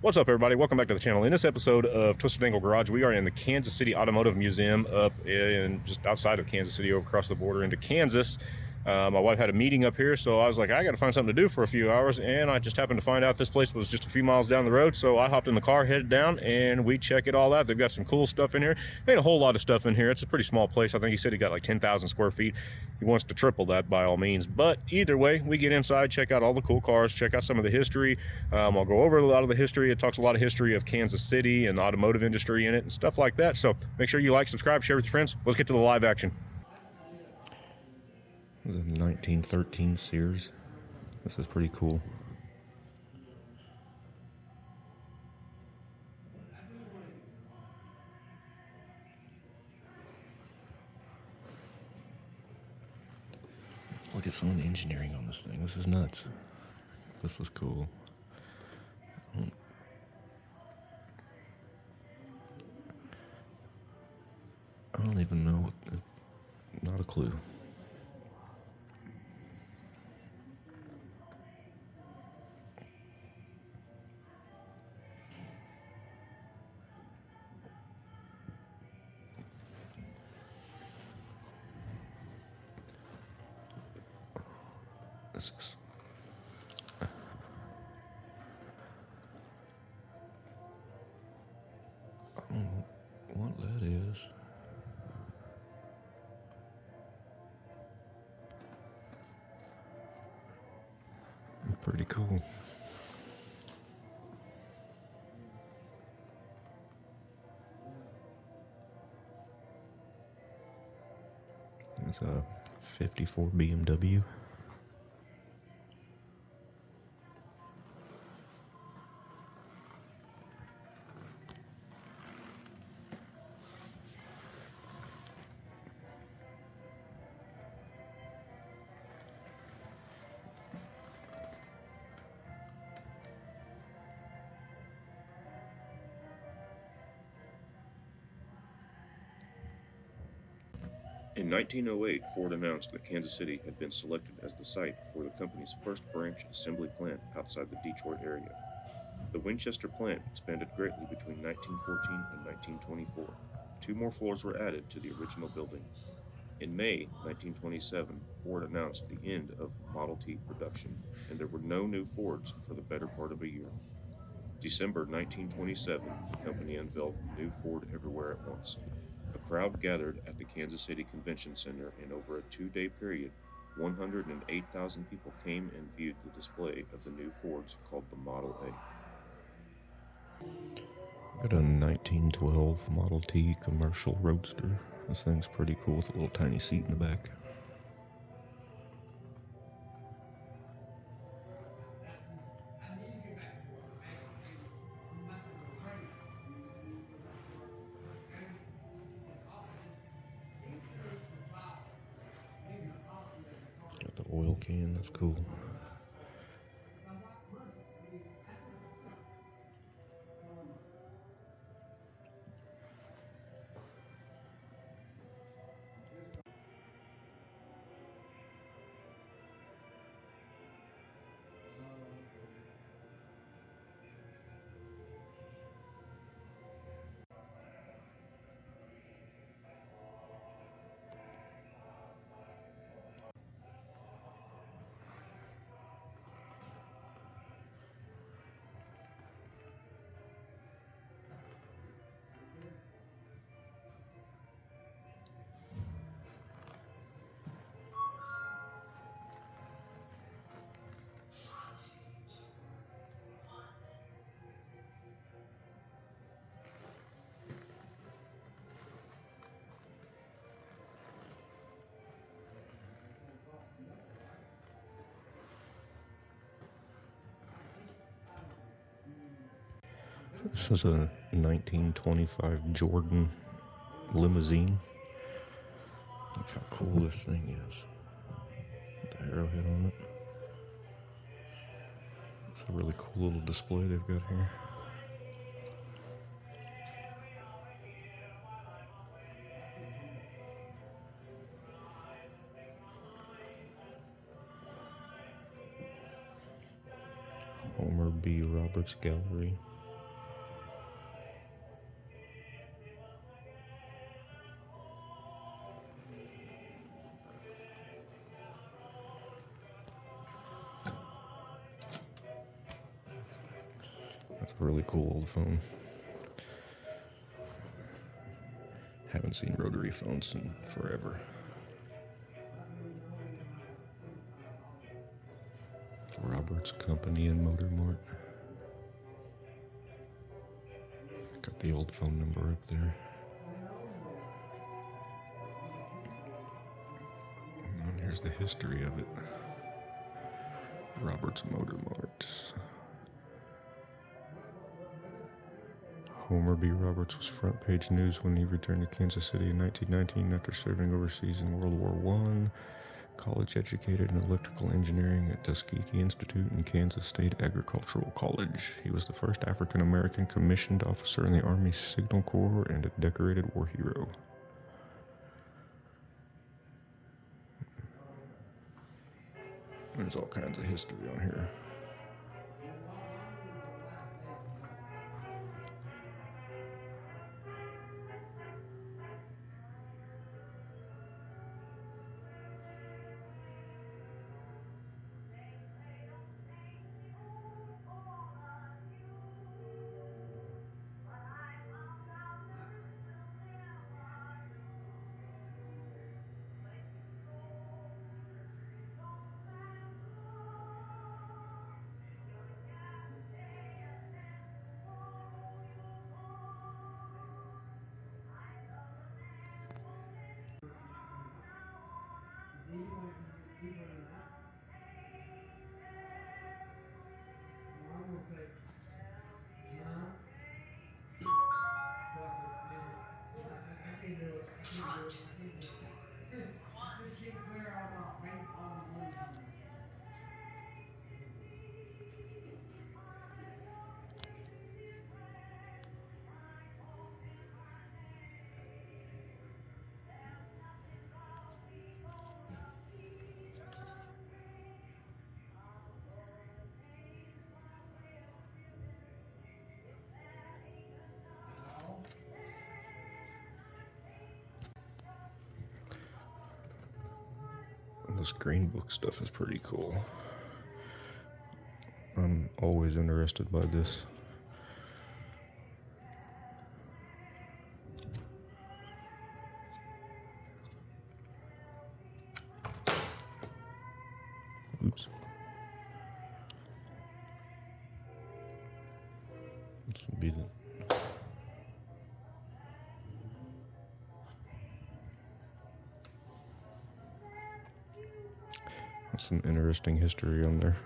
What's up, everybody? Welcome back to the channel. In this episode of Twisted Angle Garage, we are in the Kansas City Automotive Museum up in just outside of Kansas City, over across the border into Kansas. My wife had a meeting up here, so I was like, I got to find something to do for a few hours, and I just happened to find out this place was just a few miles down the road, so I hopped in the car, headed down, and we check it all out. They've got some cool stuff in here. Ain't a whole lot of stuff in here. It's a pretty small place. I think he said he got like 10,000 square feet. He wants to triple that by all means, but either way, we get inside, check out all the cool cars, check out some of the history. I'll go over a lot of the history. It talks a lot of history of Kansas City and the automotive industry in it and stuff like that, so make sure you like, subscribe, share with your friends. Let's get to the live action. The 1913 Sears. This is pretty cool. Look at some of the engineering on this thing. This is nuts. This is cool. I don't even know what. Not a clue. This is. I don't know what that is. Pretty cool. It's a 54 BMW. In 1908, Ford announced that Kansas City had been selected as the site for the company's first branch assembly plant outside the Detroit area. The Winchester plant expanded greatly between 1914 and 1924. Two more floors were added to the original building. In May 1927, Ford announced the end of Model T production, and there were no new Fords for the better part of a year. December 1927, the company unveiled the new Ford Everywhere at once. A crowd gathered at the Kansas City Convention Center, and over a two-day period, 108,000 people came and viewed the display of the new Fords called the Model A. Got a 1912 Model T commercial roadster. This thing's pretty cool with a little tiny seat in the back. Got the oil can, that's cool. This is a 1925 Jordan limousine. Look how cool this thing is. The arrowhead on it. It's a really cool little display they've got here. Homer B. Roberts Gallery. That's a really cool old phone. Haven't seen rotary phones in forever. Roberts Company and Motor Mart. Got the old phone number up there. And here's the history of it. Roberts Motor Mart. Homer B. Roberts was front page news when he returned to Kansas City in 1919 after serving overseas in World War I. College educated in electrical engineering at Tuskegee Institute and Kansas State Agricultural College. He was the first African American commissioned officer in the Army Signal Corps and a decorated war hero. There's all kinds of history on here. This green book stuff is pretty cool. I'm always interested by this. Oops. This would be the some interesting history on there.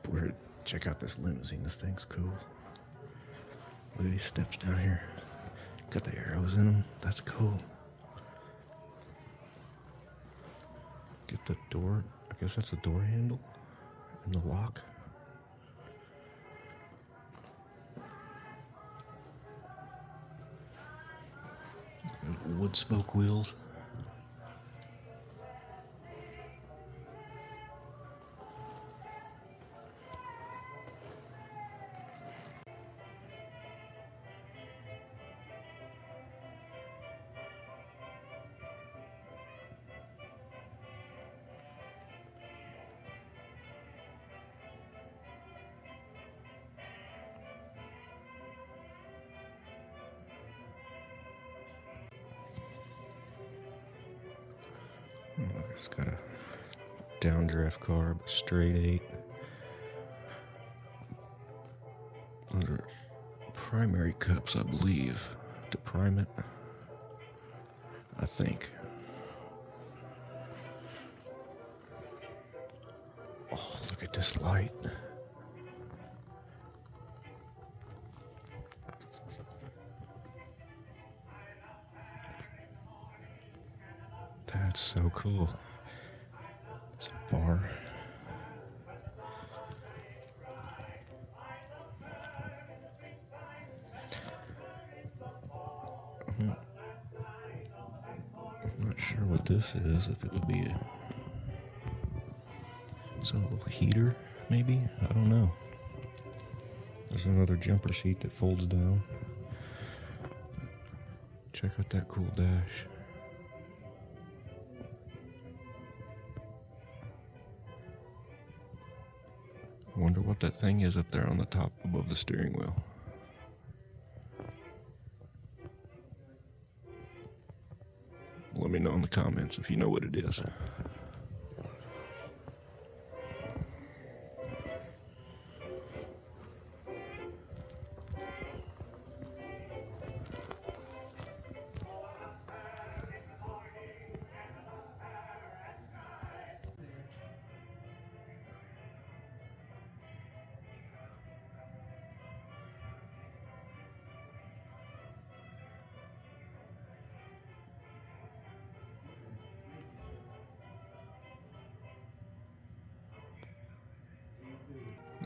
Weird. Check out this limousine. This thing's cool. Look at these steps down here. Got the arrows in them. That's cool. Get the door. I guess that's the door handle and the lock. Wood spoke wheels. It's got a downdraft carb, straight 8. Those are primary cups, I believe, to prime it. I think. Oh, look at this light. That's so cool. It's a bar. I'm not sure what this is. If it would be a little heater, maybe? I don't know. There's another jumper seat that folds down. Check out that cool dash. I wonder what that thing is up there on the top above the steering wheel. Let me know in the comments if you know what it is.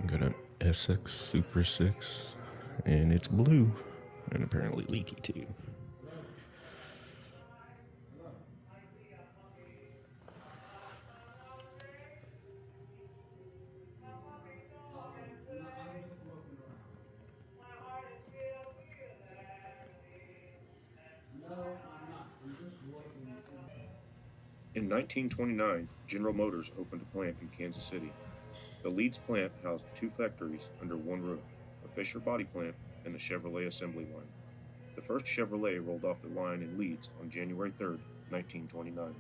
Got an Essex Super 6, and it's blue, and apparently leaky too. In 1929, General Motors opened a plant in Kansas City. The Leeds plant housed two factories under one roof, a Fisher body plant and a Chevrolet assembly line. The first Chevrolet rolled off the line in Leeds on January 3, 1929.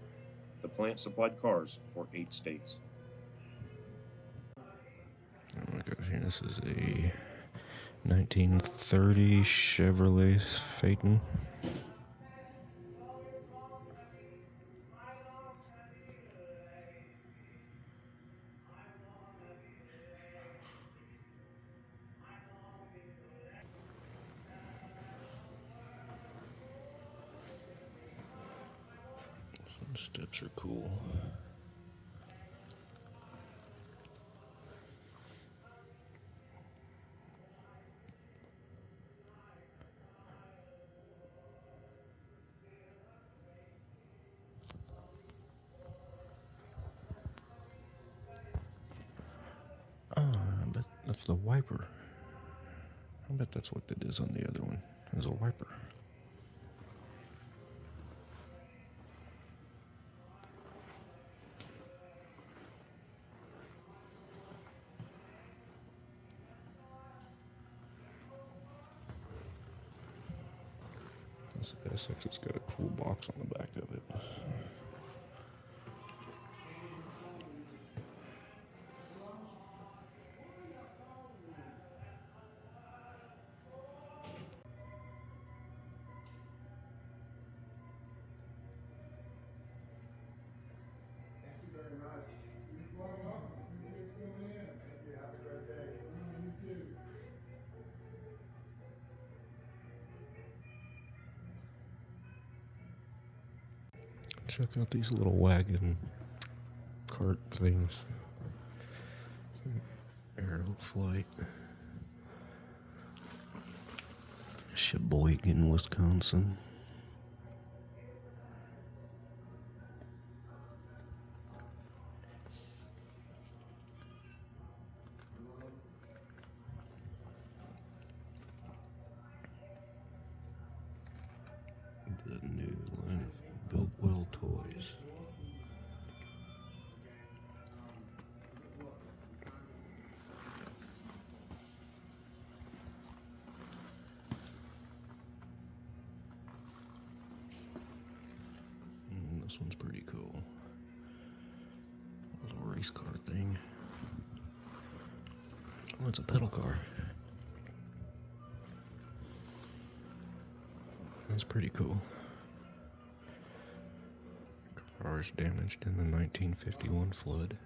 The plant supplied cars for 8 states. Oh my gosh, yeah, this is a 1930 Chevrolet Phaeton. Some steps are cool. Oh, I bet that's the wiper. I bet that's what that is on the other one. There's a wiper. This Essex has got a cool box on the back of it. Check out these little wagon cart things. Aero flight. Sheboygan, Wisconsin. The new line of Built Well toys. This one's pretty cool. A little race car thing. Oh, it's a pedal car. That's pretty cool. Cars damaged in the 1951 flood.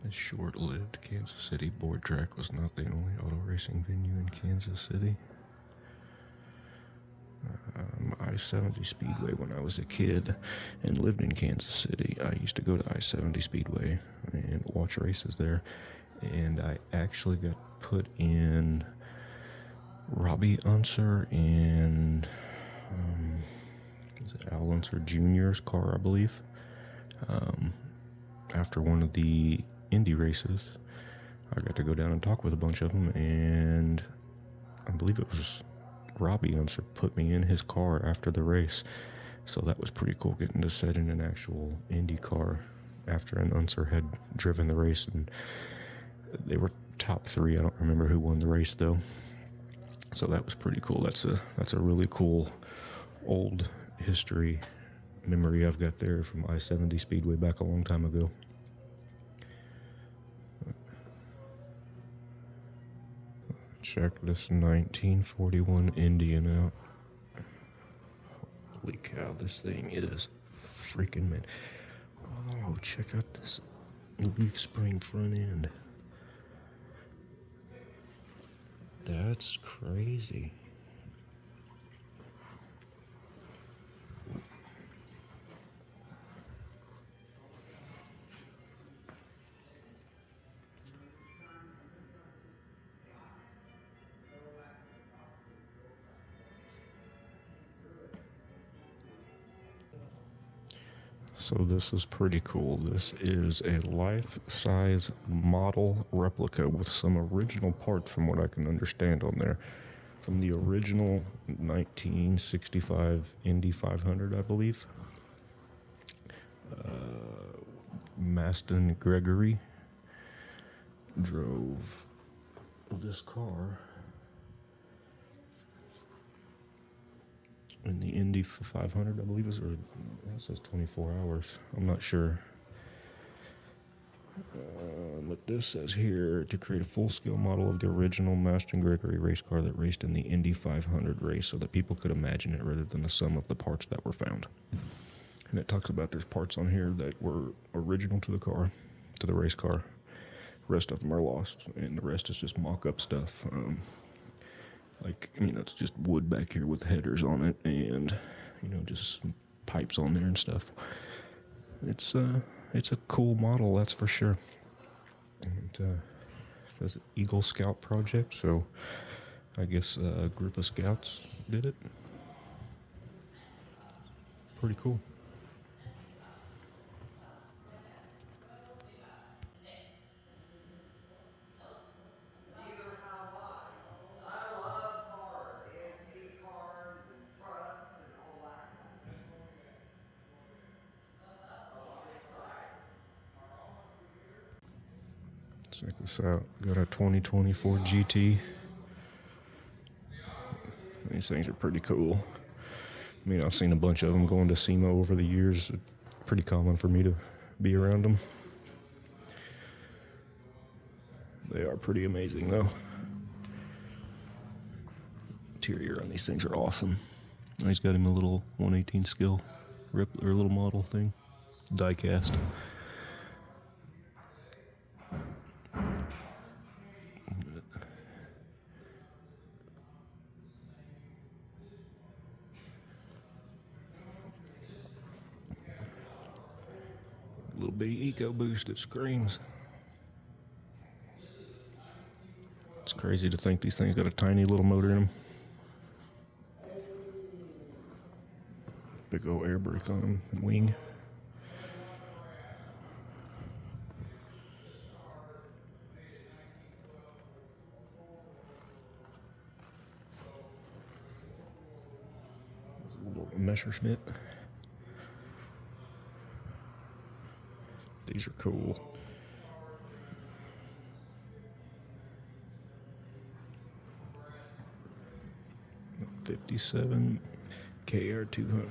This short-lived Kansas City board track was not the only auto racing venue in Kansas City. I-70 Speedway when I was a kid and lived in Kansas City. I used to go to I-70 Speedway and watch races there. And I actually got put in Robbie Unser and Al Unser Jr.'s car, I believe. After one of the Indy races, I got to go down and talk with a bunch of them, and I believe it was Robbie Unser put me in his car after the race. So that was pretty cool, getting to sit in an actual Indy car after an Unser had driven the race. And they were top 3. I don't remember who won the race though. So that was pretty cool. That's a really cool old history memory I've got there from I-70 Speedway back a long time ago. Check this 1941 Indian out. Holy cow, this thing is freaking mint. Oh, check out this leaf spring front end. That's crazy. So this is pretty cool. This is a life-size model replica with some original parts from what I can understand on there. From the original 1965 Indy 500, I believe. Maston Gregory drove this car in the Indy 500, I believe it says 24 hours. I'm not sure. But this says here, to create a full-scale model of the original Maston Gregory race car that raced in the Indy 500 race so that people could imagine it rather than the sum of the parts that were found. And it talks about there's parts on here that were original to the car, to the race car. The rest of them are lost, and the rest is just mock-up stuff. It's just wood back here with headers on it, and just pipes on there and stuff. It's a cool model, that's for sure. And it says Eagle Scout Project, so I guess a group of scouts did it. Pretty cool. Check this out. Got a 2024 GT. These things are pretty cool. I've seen a bunch of them going to SEMA over the years. It's pretty common for me to be around them. They are pretty amazing, though. Interior on these things are awesome. He's got him a little 118 scale little model thing, die cast. Little bitty eco boost that screams. It's crazy to think these things got a tiny little motor in them. Big old air brake on them and wing. It's a little Messerschmitt. These are cool. '57 KR200.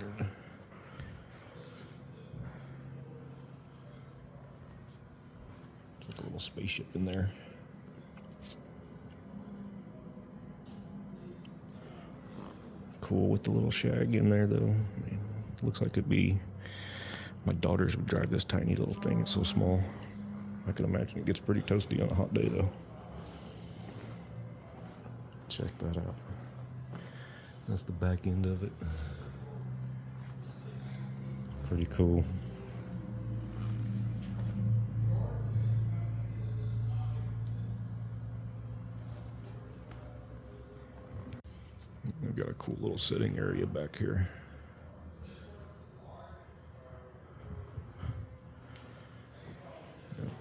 There's a little spaceship in there. Cool with the little shag in there, though. Looks like it'd be. My daughters would drive this tiny little thing. It's so small. I can imagine it gets pretty toasty on a hot day, though. Check that out. That's the back end of it. Pretty cool. I've got a cool little sitting area back here.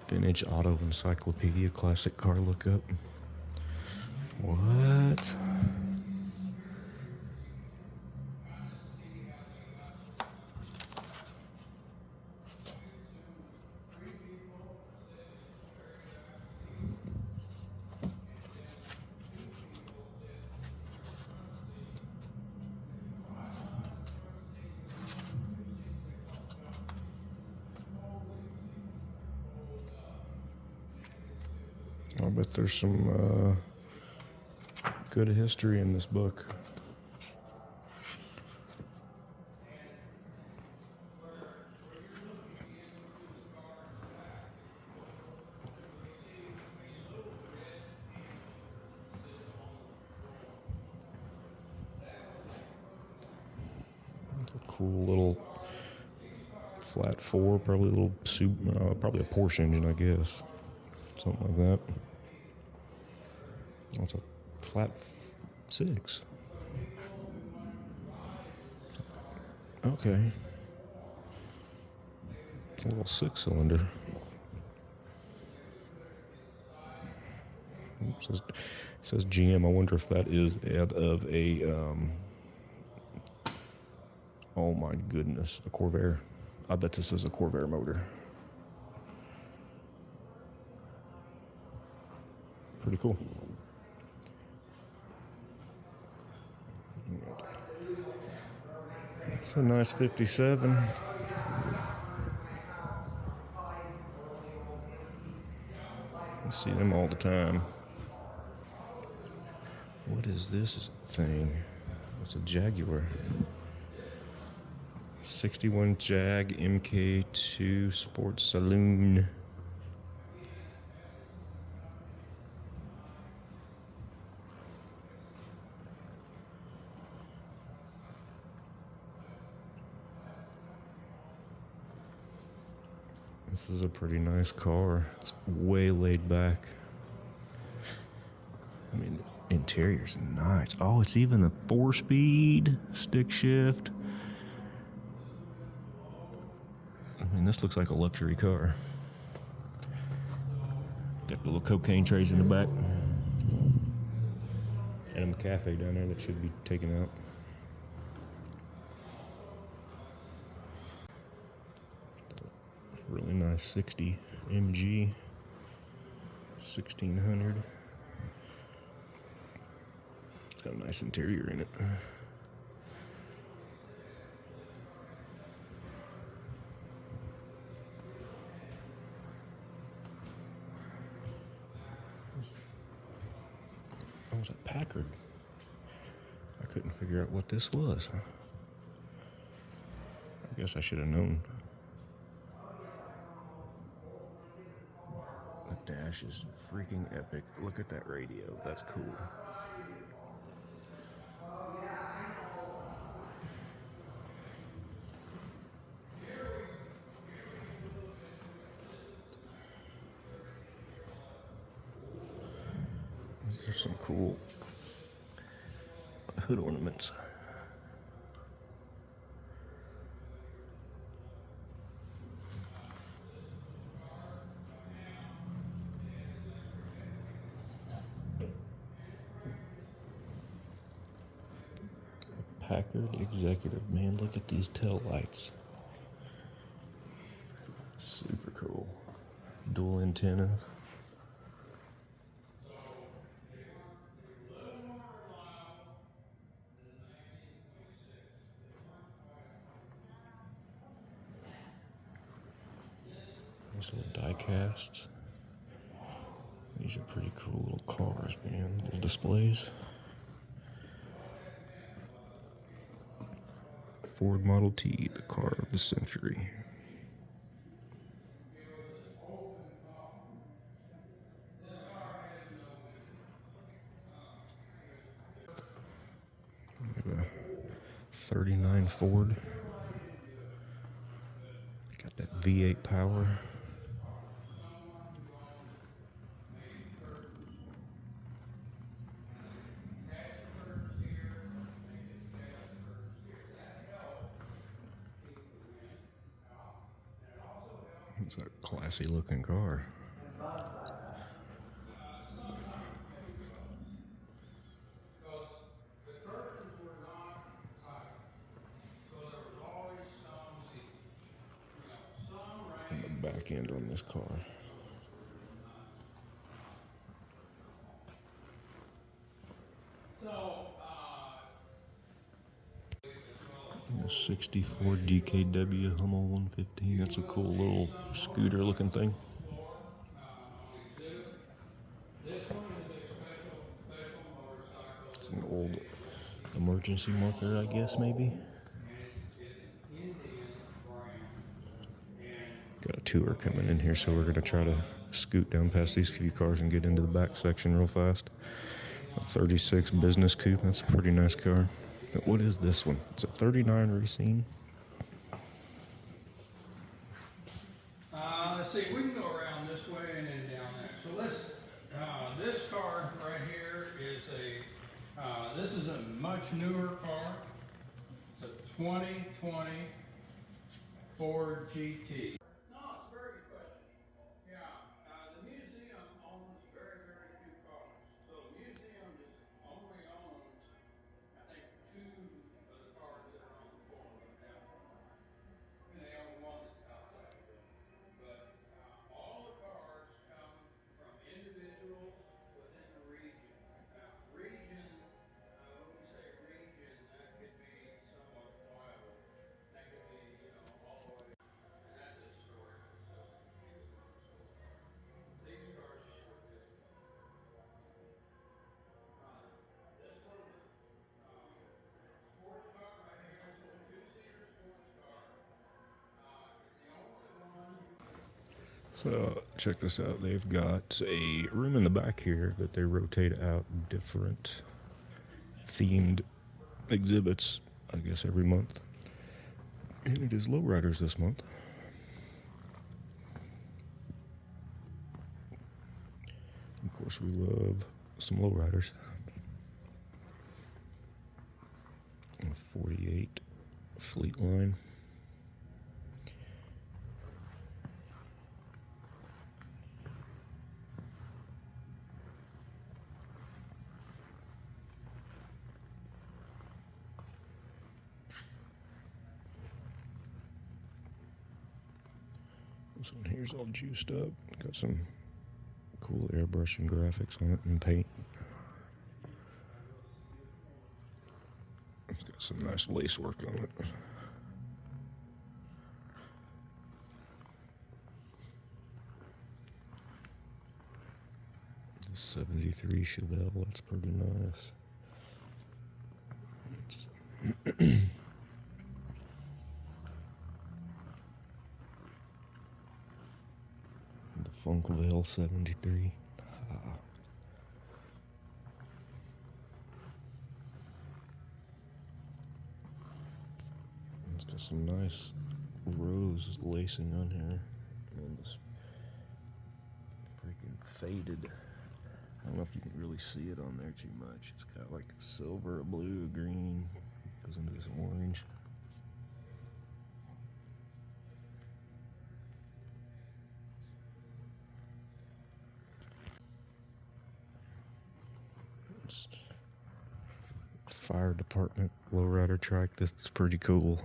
Vintage Auto Encyclopedia Classic Car Lookup. What? I bet there's some good history in this book. A cool little flat four, probably a little soup, probably a Porsche engine, I guess. Something like that. That's a flat six. Okay. A little six-cylinder. Says GM. I wonder if that is out of a, oh my goodness, a Corvair. I bet this is a Corvair motor. Pretty cool. It's a nice 57. I see them all the time. What is this thing? It's a Jaguar. 61 Jag MK2 Sports Saloon. This is a pretty nice car. It's way laid back. I mean, the interior's nice. Oh, it's even a 4-speed stick shift. I mean, this looks like a luxury car. Got little cocaine trays in the back. And a cafe down there that should be taken out. Really nice 60 MG 1600. It's got a nice interior in it. Oh, was a Packard. I couldn't figure out what this was. I guess I should have known. The dash is freaking epic. Look at that radio. That's cool. These are some cool hood ornaments. Packard Executive. Man, look at these tail lights. Super cool. Dual antennas. These little die casts. These are pretty cool little cars, man. Little displays. Ford Model T, the car of the century. We have a 39 Ford. Got that V8 power. It's a classy looking car. And the back end on this car. A 64 DKW Hummel 115. That's a cool little scooter looking thing. It's an old emergency marker, I guess, maybe. Got a tour coming in here, so we're going to try to scoot down past these few cars and get into the back section real fast. A 36 business coupe. That's a pretty nice car. But what is this one? It's a 39 Racine. Let's see, we can go around this way and then down there. So this car right here is this is a much newer car. It's a 2020 Ford GT. No, it's a very good question. Yeah, the museum owns very, very few cars. So the museum just only owns, I think, two of the cars that are on the floor right now. And they own one that's outside the building. But all the cars come from individuals within the region. Region, when we say region, that could be somewhat wild. That could be, all the way. And that's a historic facility. These cars are worth this one. This one was sports car right here. This is a two-seater sports car. It's the only one. So check this out. They've got a room in the back here that they rotate out different themed exhibits, I guess, every month. And it is lowriders this month. Of course, we love some lowriders. 48 Fleet Line. This one here's all juiced up. Got some cool airbrushing graphics on it and paint. It's got some nice lace work on it. The 73 Chevelle, that's pretty nice. The Funkville 73. It's got some nice rose lacing on here. And this freaking faded. I don't know if you can really see it on there too much. It's got like a silver, a blue, a green. Goes into this orange. Fire department lowrider track. That's pretty cool.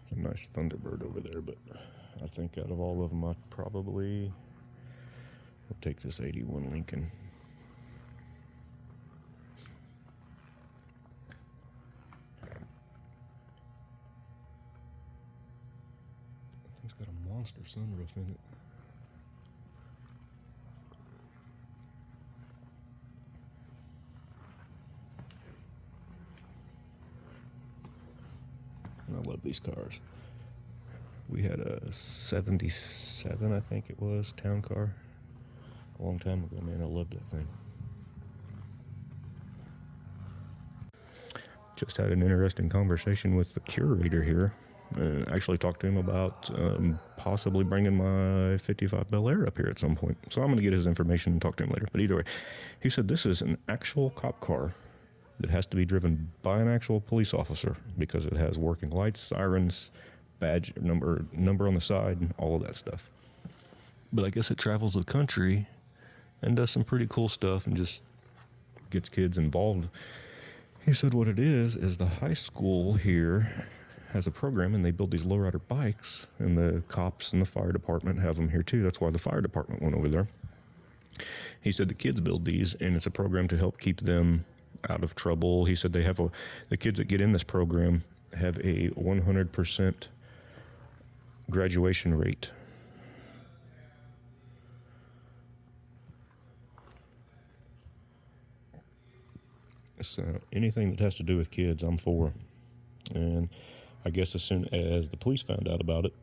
It's a nice Thunderbird over there, but I think out of all of them, I probably will take this 81 Lincoln. It's got a monster sunroof in it. And I love these cars. We had a 77, I think it was, town car a long time ago. Man, I loved that thing. Just had an interesting conversation with the curator here. and actually talked to him about possibly bringing my 55 Bel Air up here at some point. So I'm going to get his information and talk to him later. But either way, he said this is an actual cop car that has to be driven by an actual police officer because it has working lights, sirens, badge number on the side, and all of that stuff. But I guess it travels the country and does some pretty cool stuff and just gets kids involved. He said what it is the high school here has a program and they build these lowrider bikes, and the cops and the fire department have them here too. That's why the fire department went over there. He said the kids build these, and it's a program to help keep them out of trouble. He said they have the kids that get in this program have a 100% graduation rate. So anything that has to do with kids, I'm for. And I guess as soon as the police found out about it,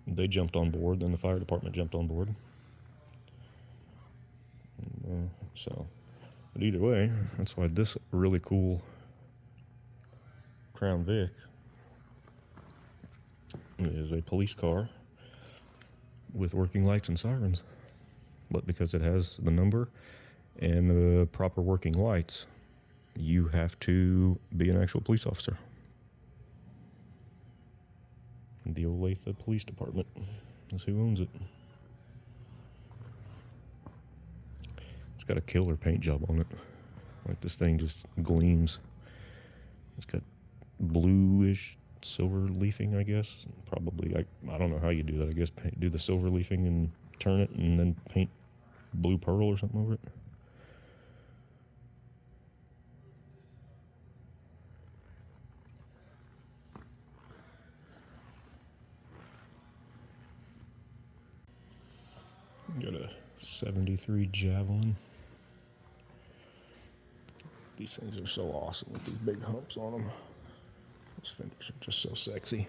they jumped on board. Then the fire department jumped on board. But either way, that's why this really cool Crown Vic is a police car with working lights and sirens. But because it has the number and the proper working lights, you have to be an actual police officer. The Olathe Police Department is who owns it. It's got a killer paint job on it. Like, this thing just gleams. It's got bluish silver leafing, I guess. Probably, I don't know how you do that. I guess do the silver leafing and turn it and then paint blue pearl or something over it. Got a 73 Javelin. These things are so awesome with these big humps on them. Those fenders are just so sexy.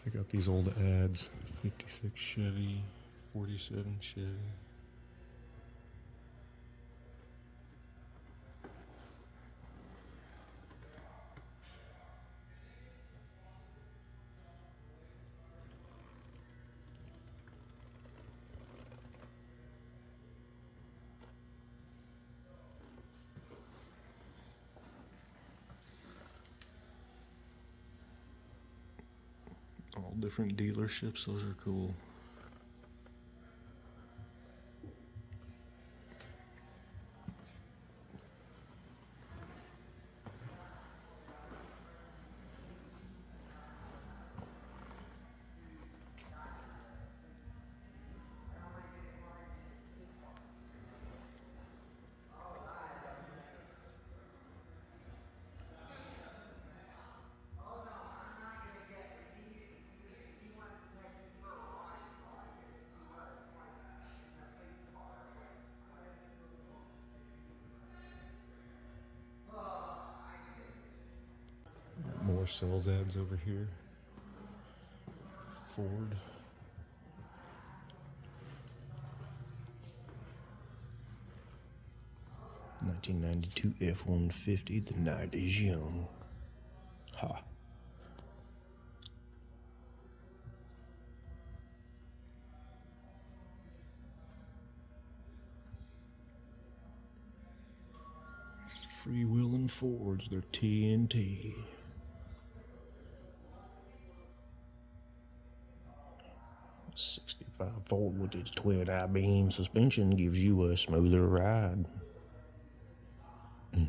Check out these old ads. 56 Chevy, 47 Chevy. All different dealerships, those are cool. More sales ads over here. Ford. (1992) F-150. The night is young. Ha. Freewheeling Fords. They're TNT. '65 Ford with its twin I-beam suspension gives you a smoother ride. There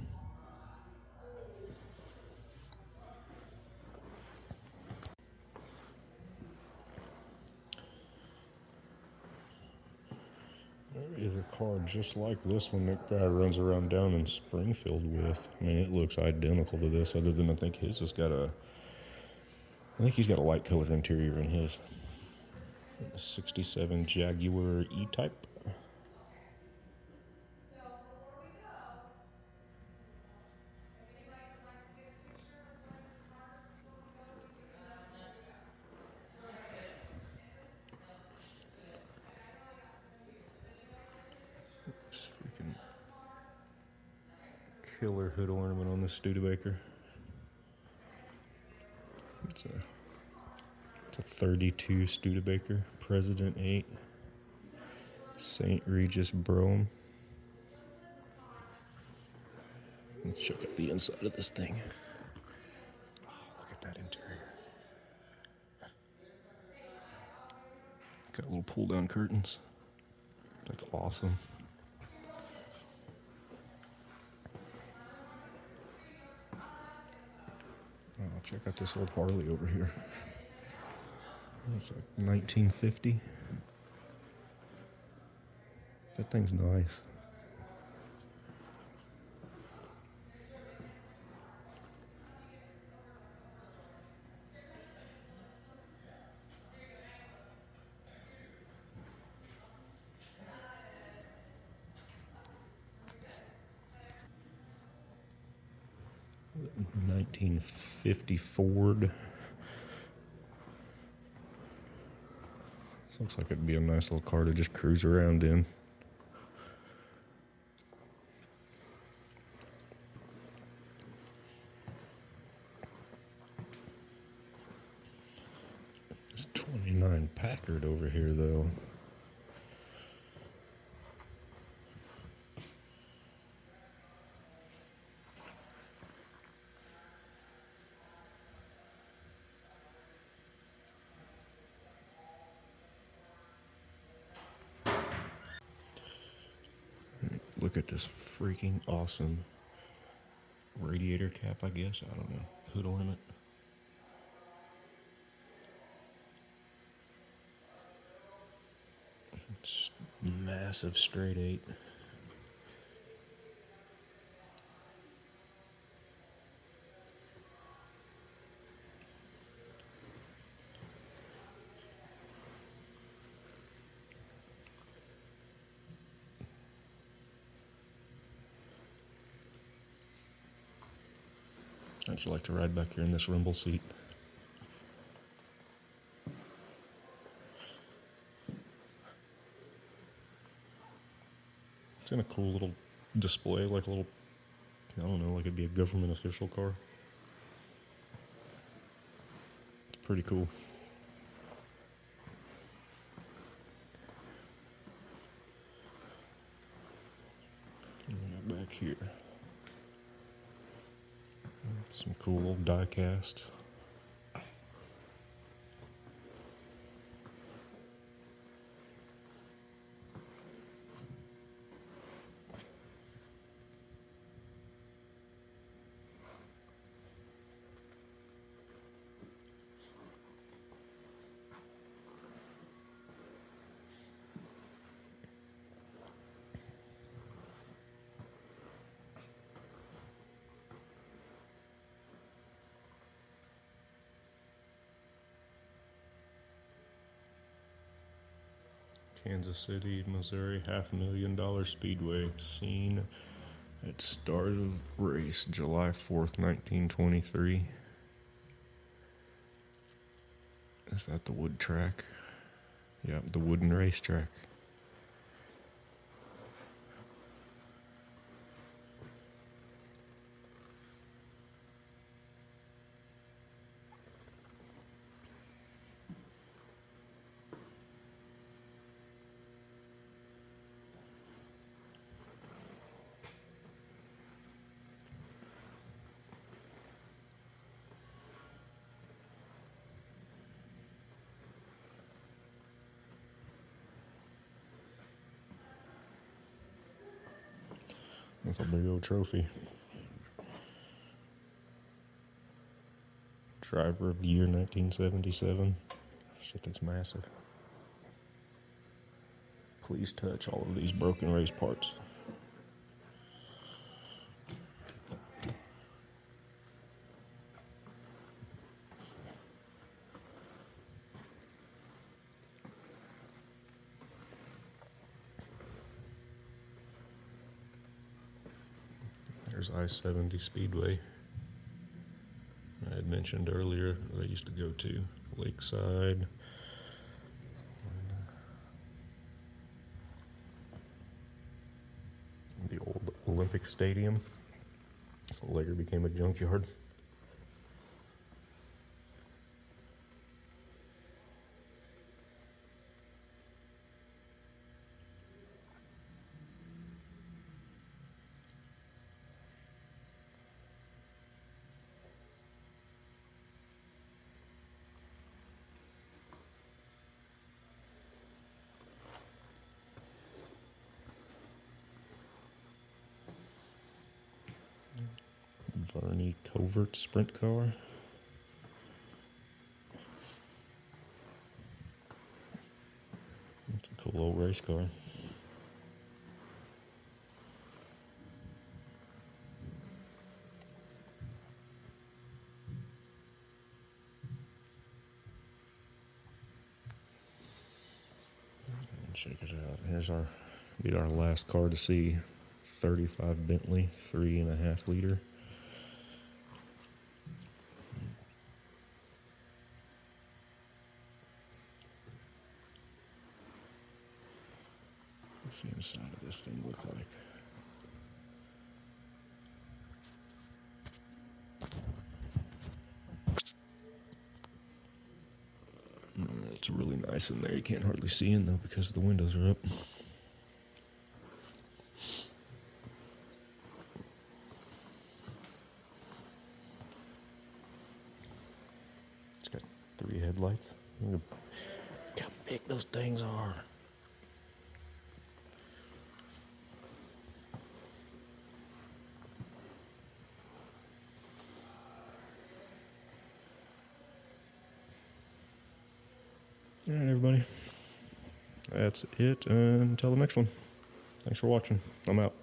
is a car just like this one that guy runs around down in Springfield with. I mean, it looks identical to this, other than I think his has got I think he's got a light colored interior in his. A '67 Jaguar E-Type. killer hood ornament on this Studebaker. It's a 32 Studebaker, President 8, St. Regis Brougham. Let's check out the inside of this thing. Oh, look at that interior. Got little pull-down curtains. That's awesome. Oh, check out this old Harley over here. It's like 1950. That thing's nice. A 1950 Ford. This looks like it'd be a nice little car to just cruise around in. This 29 Packard over here, though. Look at this freaking awesome radiator cap, I guess. I don't know. Hood ornament. It's massive straight 8. How'd you like to ride back here in this rumble seat? It's in a cool little display, like a little, I don't know, like it'd be a government official car. It's pretty cool. And back here. Some cool old die cast. Kansas City, Missouri, $500,000 Speedway. Seen at start of race, July 4th, 1923. Is that the wood track? Yeah, the wooden racetrack. That's a big old trophy. Driver of the year 1977. Shit, that's massive. Please touch all of these broken race parts. There's I-70 Speedway. I had mentioned earlier that I used to go to Lakeside. The old Olympic Stadium. Later became a junkyard. Varney Covert sprint car. It's a cool old race car. Check it out. Here's our last car to see. 35 Bentley, 3.5 liter. What's the inside of this thing look like? It's really nice in there. You can't hardly see in though because the windows are up. It's got 3 headlights. Look how big those things are. All right, everybody. That's it until the next one. Thanks for watching. I'm out.